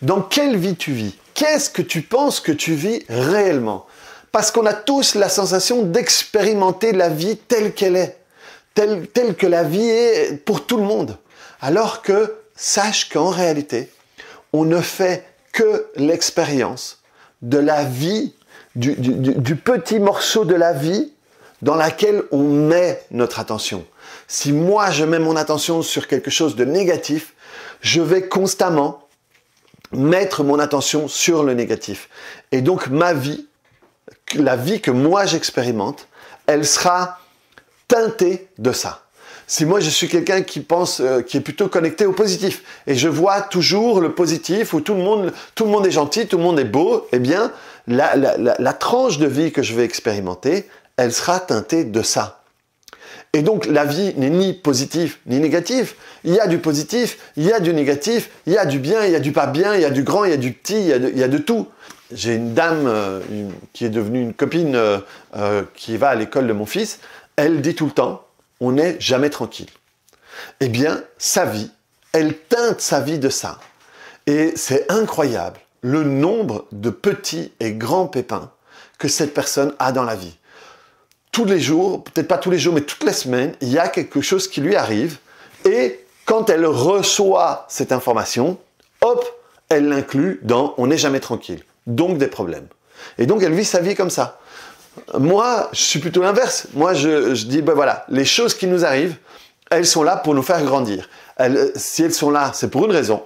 Dans quelle vie tu vis? Qu'est-ce que tu penses que tu vis réellement? Parce qu'on a tous la sensation d'expérimenter la vie telle qu'elle est, telle que la vie est pour tout le monde. Alors que, sache qu'en réalité, on ne fait que l'expérience de la vie, du petit morceau de la vie dans laquelle on met notre attention. Si moi je mets mon attention sur quelque chose de négatif, je vais constamment mettre mon attention sur le négatif. Et donc ma vie, la vie que moi j'expérimente, elle sera teintée de ça. Si moi je suis quelqu'un qui pense, qui est plutôt connecté au positif, et je vois toujours le positif, où tout le monde est gentil, tout le monde est beau, eh bien la tranche de vie que je vais expérimenter, elle sera teintée de ça. Et donc la vie n'est ni positive ni négative. Il y a du positif, il y a du négatif, il y a du bien, il y a du pas bien, il y a du grand, il y a du petit, il y a de tout. J'ai une dame qui est devenue une copine qui va à l'école de mon fils. Elle dit tout le temps, on n'est jamais tranquille. Eh bien, sa vie, elle teinte sa vie de ça. Et c'est incroyable le nombre de petits et grands pépins que cette personne a dans la vie. Tous les jours, peut-être pas tous les jours, mais toutes les semaines, il y a quelque chose qui lui arrive. Et quand elle reçoit cette information, hop, elle l'inclut dans « on n'est jamais tranquille », donc des problèmes. Et donc elle vit sa vie comme ça. Moi, je suis plutôt l'inverse. Moi, je dis, ben voilà, les choses qui nous arrivent, elles sont là pour nous faire grandir. Si elles sont là, c'est pour une raison.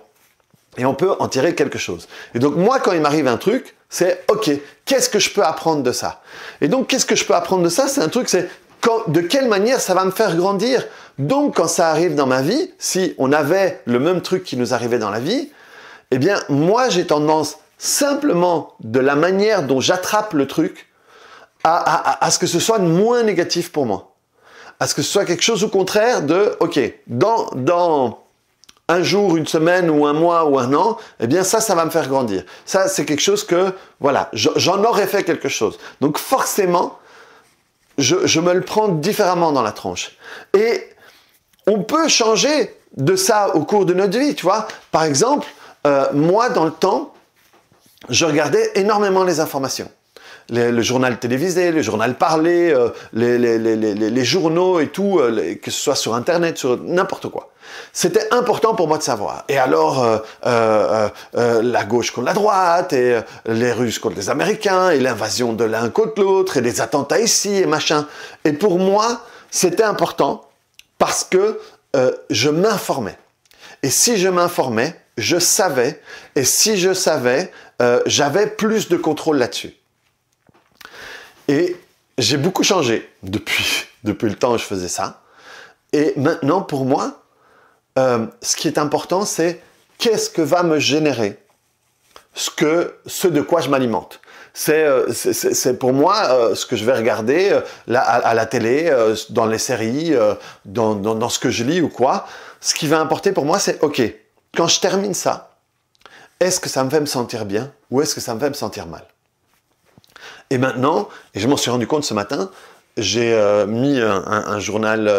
Et on peut en tirer quelque chose. Et donc moi, quand il m'arrive un truc, c'est ok, qu'est-ce que je peux apprendre de ça? Et donc, qu'est-ce que je peux apprendre de ça? C'est un truc, c'est de quelle manière ça va me faire grandir? Donc, quand ça arrive dans ma vie, si on avait le même truc qui nous arrivait dans la vie, eh bien, moi, j'ai tendance simplement de la manière dont j'attrape le truc à ce que ce soit moins négatif pour moi. À ce que ce soit quelque chose au contraire de, ok, dans un jour, une semaine, ou un mois, ou un an, eh bien ça va me faire grandir. Ça, c'est quelque chose que, voilà, j'en aurais fait quelque chose. Donc forcément, je me le prends différemment dans la tronche. Et on peut changer de ça au cours de notre vie, tu vois. Par exemple, moi, dans le temps, je regardais énormément les informations. Le journal télévisé, le journal parlé, les journaux et tout, que ce soit sur Internet, sur n'importe quoi. C'était important pour moi de savoir. Et alors, la gauche contre la droite, et les Russes contre les Américains, et l'invasion de l'un contre l'autre, et les attentats ici, et machin. Et pour moi, c'était important parce que je m'informais. Et si je m'informais, je savais. Et si je savais, j'avais plus de contrôle là-dessus. Et j'ai beaucoup changé depuis le temps où je faisais ça. Et maintenant, pour moi, ce qui est important, c'est qu'est-ce que va me générer ce de quoi je m'alimente. C'est pour moi ce que je vais regarder à la télé, dans les séries, dans ce que je lis ou quoi. Ce qui va importer pour moi, c'est ok, quand je termine ça, est-ce que ça me fait me sentir bien ou est-ce que ça me fait me sentir mal? Et maintenant, et je m'en suis rendu compte ce matin, j'ai mis un journal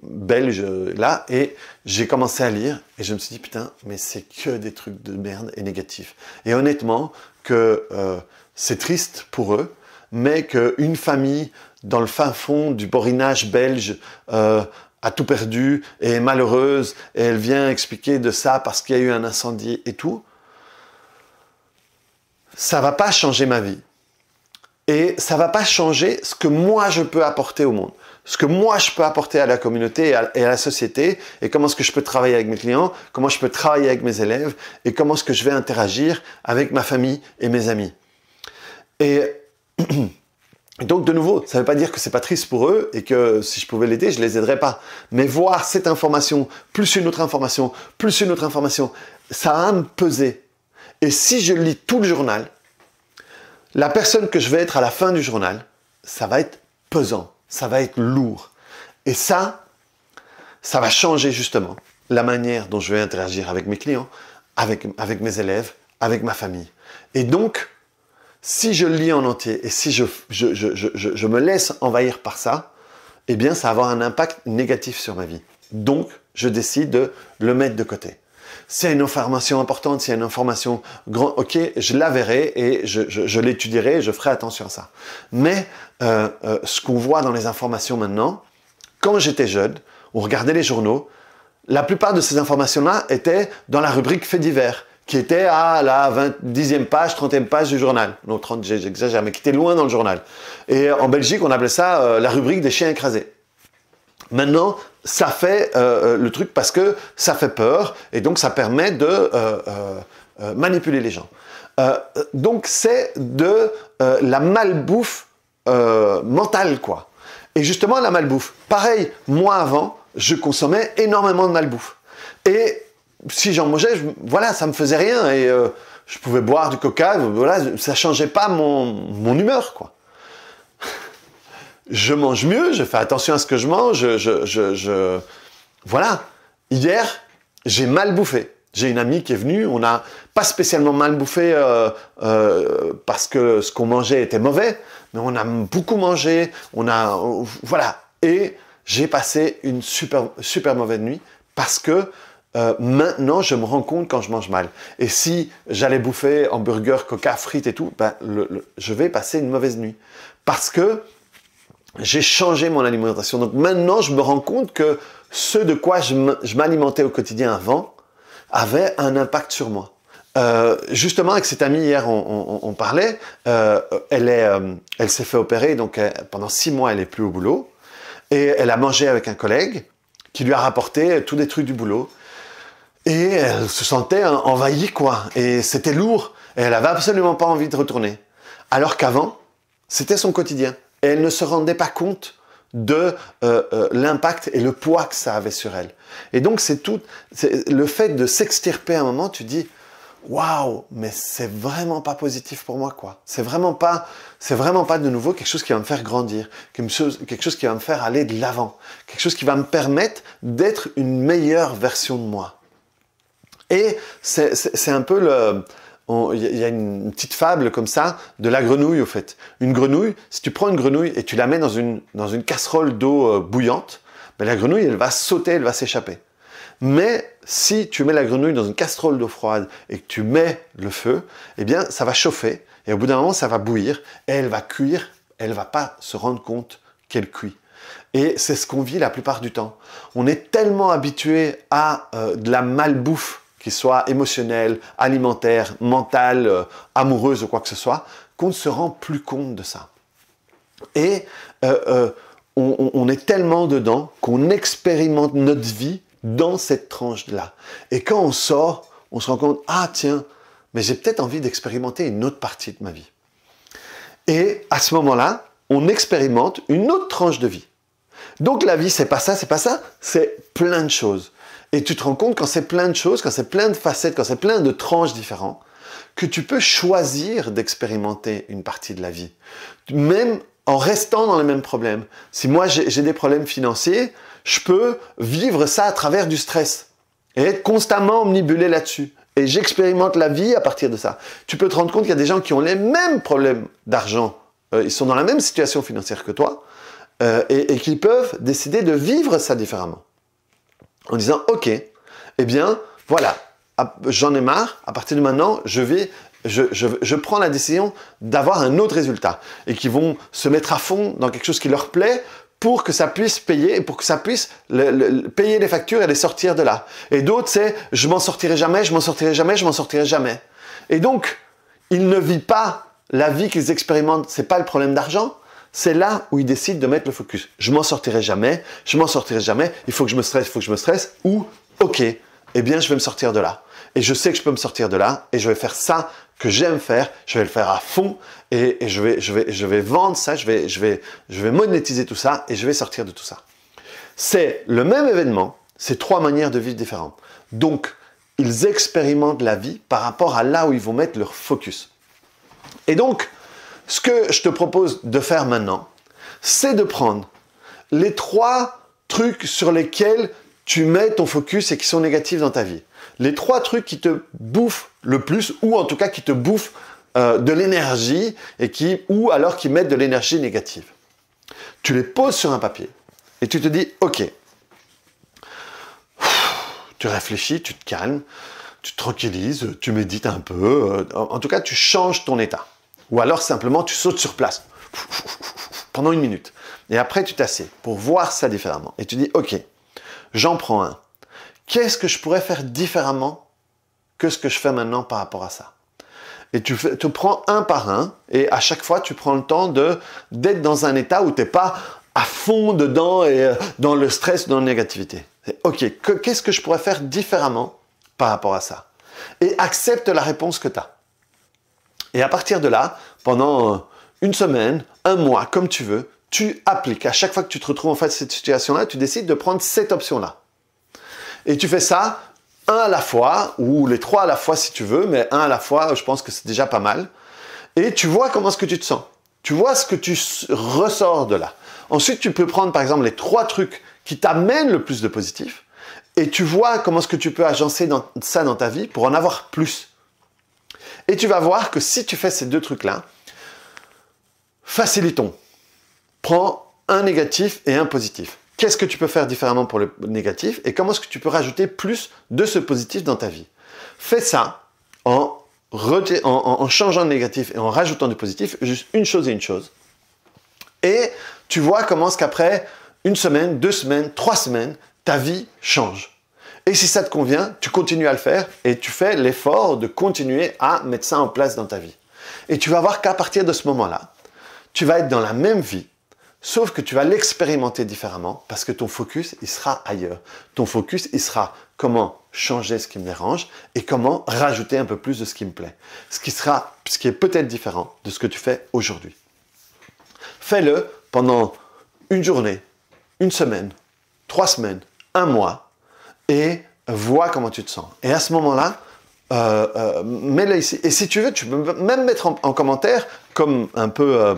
belge là et j'ai commencé à lire et je me suis dit putain, mais c'est que des trucs de merde et négatifs. Et honnêtement, que c'est triste pour eux, mais qu'une famille dans le fin fond du borinage belge a tout perdu et est malheureuse et elle vient expliquer de ça parce qu'il y a eu un incendie et tout, ça va pas changer ma vie. Et ça ne va pas changer ce que moi je peux apporter au monde. Ce que moi je peux apporter à la communauté et à la société. Et comment est-ce que je peux travailler avec mes clients. Comment je peux travailler avec mes élèves. Et comment est-ce que je vais interagir avec ma famille et mes amis. Et donc de nouveau, ça ne veut pas dire que ce n'est pas triste pour eux. Et que si je pouvais l'aider, je ne les aiderais pas. Mais voir cette information, plus une autre information, plus une autre information, ça va me peser. Et si je lis tout le journal, la personne que je vais être à la fin du journal, ça va être pesant, ça va être lourd. Et ça va changer justement la manière dont je vais interagir avec mes clients, avec mes élèves, avec ma famille. Et donc, si je le lis en entier et si je me laisse envahir par ça, eh bien, ça va avoir un impact négatif sur ma vie. Donc, je décide de le mettre de côté. s'il y a une information importante, s'il y a une information grande, ok, je la verrai et je l'étudierai, je ferai attention à ça. Mais ce qu'on voit dans les informations maintenant, quand j'étais jeune, on regardait les journaux, la plupart de ces informations-là étaient dans la rubrique faits divers, qui était à la 10e page, 30e page du journal. Non, 30, j'exagère, mais qui était loin dans le journal. Et en Belgique, on appelait ça la rubrique des chiens écrasés. Maintenant, ça fait le truc parce que ça fait peur, et donc ça permet de manipuler les gens. Donc c'est de la malbouffe mentale, quoi. Et justement, la malbouffe. Pareil, moi avant, je consommais énormément de malbouffe. Et si j'en mangeais, voilà, ça me faisait rien. Et je pouvais boire du coca, voilà, ça changeait pas mon humeur, quoi. Je mange mieux, je fais attention à ce que je mange, Voilà. Hier, j'ai mal bouffé. J'ai une amie qui est venue, on n'a pas spécialement mal bouffé parce que ce qu'on mangeait était mauvais, mais on a beaucoup mangé, voilà. Et j'ai passé une super mauvaise nuit parce que maintenant, je me rends compte quand je mange mal. Et si j'allais bouffer hamburger, coca, frites et tout, ben, je vais passer une mauvaise nuit. Parce que j'ai changé mon alimentation. Donc maintenant, je me rends compte que ce de quoi je m'alimentais au quotidien avant avait un impact sur moi. Justement, avec cette amie, hier, on parlait. Elle s'est fait opérer, donc pendant 6 mois, elle n'est plus au boulot. Et elle a mangé avec un collègue qui lui a rapporté tous des trucs du boulot. Et elle se sentait envahie, quoi. Et c'était lourd. Et elle avait absolument pas envie de retourner. Alors qu'avant, c'était son quotidien. Et elle ne se rendait pas compte de l'impact et le poids que ça avait sur elle. Et donc, c'est le fait de s'extirper à un moment, tu dis, waouh, mais c'est vraiment pas positif pour moi, quoi. C'est vraiment pas de nouveau quelque chose qui va me faire grandir, quelque chose qui va me faire aller de l'avant, quelque chose qui va me permettre d'être une meilleure version de moi. Et c'est un peu il y a une petite fable comme ça de la grenouille, au fait. Une grenouille, si tu prends une grenouille et tu la mets dans une casserole d'eau bouillante, ben la grenouille, elle va sauter, elle va s'échapper. Mais si tu mets la grenouille dans une casserole d'eau froide et que tu mets le feu, eh bien, ça va chauffer et au bout d'un moment, ça va bouillir et elle va cuire. Elle ne va pas se rendre compte qu'elle cuit. Et c'est ce qu'on vit la plupart du temps. On est tellement habitué à de la malbouffe, qu'il soit émotionnelle, alimentaire, mentale, amoureuse ou quoi que ce soit, qu'on ne se rend plus compte de ça. Et on est tellement dedans qu'on expérimente notre vie dans cette tranche-là. Et quand on sort, on se rend compte, ah tiens, mais j'ai peut-être envie d'expérimenter une autre partie de ma vie. Et à ce moment-là, on expérimente une autre tranche de vie. Donc la vie, c'est pas ça, c'est plein de choses. Et tu te rends compte quand c'est plein de choses, quand c'est plein de facettes, quand c'est plein de tranches différentes, que tu peux choisir d'expérimenter une partie de la vie. Même en restant dans les mêmes problèmes. Si moi j'ai des problèmes financiers, je peux vivre ça à travers du stress et être constamment omnibulé là-dessus. Et j'expérimente la vie à partir de ça. Tu peux te rendre compte qu'il y a des gens qui ont les mêmes problèmes d'argent. Ils sont dans la même situation financière que toi et qui peuvent décider de vivre ça différemment. En disant, ok, eh bien, voilà, j'en ai marre, à partir de maintenant, je prends la décision d'avoir un autre résultat. Et qui vont se mettre à fond dans quelque chose qui leur plaît pour que ça puisse payer et pour que ça puisse payer les factures et les sortir de là. Et d'autres, c'est, je m'en sortirai jamais, je m'en sortirai jamais, je m'en sortirai jamais. Et donc, ils ne vivent pas la vie qu'ils expérimentent, c'est pas le problème d'argent. C'est là où ils décident de mettre le focus. Je m'en sortirai jamais, il faut que je me stresse, ou ok, eh bien je vais me sortir de là. Et je sais que je peux me sortir de là, et je vais faire ça que j'aime faire, je vais le faire à fond, et je vais vendre ça, je vais monétiser tout ça, et je vais sortir de tout ça. C'est le même événement, c'est 3 manières de vivre différentes. Donc, ils expérimentent la vie par rapport à là où ils vont mettre leur focus. Et donc, ce que je te propose de faire maintenant, c'est de prendre les 3 trucs sur lesquels tu mets ton focus et qui sont négatifs dans ta vie. Les 3 trucs qui te bouffent le plus, ou en tout cas qui te bouffent de l'énergie, ou alors qui mettent de l'énergie négative. Tu les poses sur un papier et tu te dis, ok, tu réfléchis, tu te calmes. tu te tranquillises, tu médites un peu, en tout cas tu changes ton état. Ou alors simplement tu sautes sur place pendant 1 minute. Et après tu t'assieds pour voir ça différemment. Et tu dis ok, j'en prends un. Qu'est-ce que je pourrais faire différemment que ce que je fais maintenant par rapport à ça? Et tu te prends un par un, et à chaque fois, tu prends le temps d'être dans un état où tu n'es pas à fond dedans et dans le stress, dans la négativité. Ok, qu'est-ce que je pourrais faire différemment par rapport à ça? Et accepte la réponse que tu as. Et à partir de là, pendant 1 semaine, 1 mois, comme tu veux, tu appliques. À chaque fois que tu te retrouves en face de cette situation-là, tu décides de prendre cette option-là. Et tu fais ça 1 à la fois, ou les 3 à la fois si tu veux, mais 1 à la fois, je pense que c'est déjà pas mal. Et tu vois comment est-ce que tu te sens. Tu vois ce que tu ressors de là. Ensuite, tu peux prendre par exemple les 3 trucs qui t'amènent le plus de positif, et tu vois comment est-ce que tu peux agencer ça dans ta vie pour en avoir plus. Et tu vas voir que si tu fais ces 2 trucs-là, facilitons. Prends un négatif et un positif. Qu'est-ce que tu peux faire différemment pour le négatif et comment est-ce que tu peux rajouter plus de ce positif dans ta vie? Fais ça en changeant de négatif et en rajoutant du positif, juste une chose et une chose. Et tu vois comment est-ce qu'après 1 semaine, 2 semaines, 3 semaines, ta vie change. Et si ça te convient, tu continues à le faire et tu fais l'effort de continuer à mettre ça en place dans ta vie. Et tu vas voir qu'à partir de ce moment-là, tu vas être dans la même vie, sauf que tu vas l'expérimenter différemment parce que ton focus, il sera ailleurs. Ton focus, il sera comment changer ce qui me dérange et comment rajouter un peu plus de ce qui me plaît. Ce qui est peut-être différent de ce que tu fais aujourd'hui. Fais-le pendant 1 journée, 1 semaine, 3 semaines, 1 mois et vois comment tu te sens. Et à ce moment-là, mets-le ici. Et si tu veux, tu peux même mettre en commentaire comme un peu...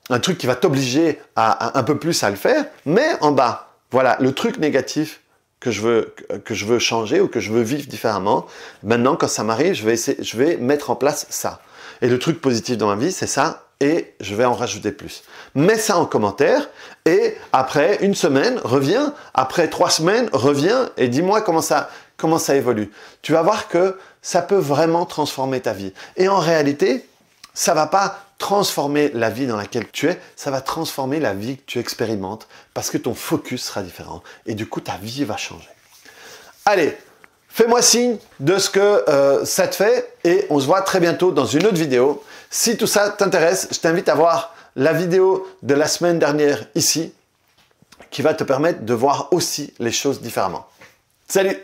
un truc qui va t'obliger à un peu plus à le faire, mais en bas, voilà, le truc négatif que je veux changer ou que je veux vivre différemment. Maintenant, quand ça m'arrive, je vais mettre en place ça. Et le truc positif dans ma vie, c'est ça, et je vais en rajouter plus. Mets ça en commentaire, et après 1 semaine, reviens. Après 3 semaines, reviens, et dis-moi comment ça évolue. Tu vas voir que ça peut vraiment transformer ta vie. Et en réalité, ça ne va pas transformer la vie dans laquelle tu es, ça va transformer la vie que tu expérimentes parce que ton focus sera différent et du coup ta vie va changer. Allez, fais-moi signe de ce que ça te fait et on se voit très bientôt dans une autre vidéo. Si tout ça t'intéresse, je t'invite à voir la vidéo de la semaine dernière ici qui va te permettre de voir aussi les choses différemment. Salut!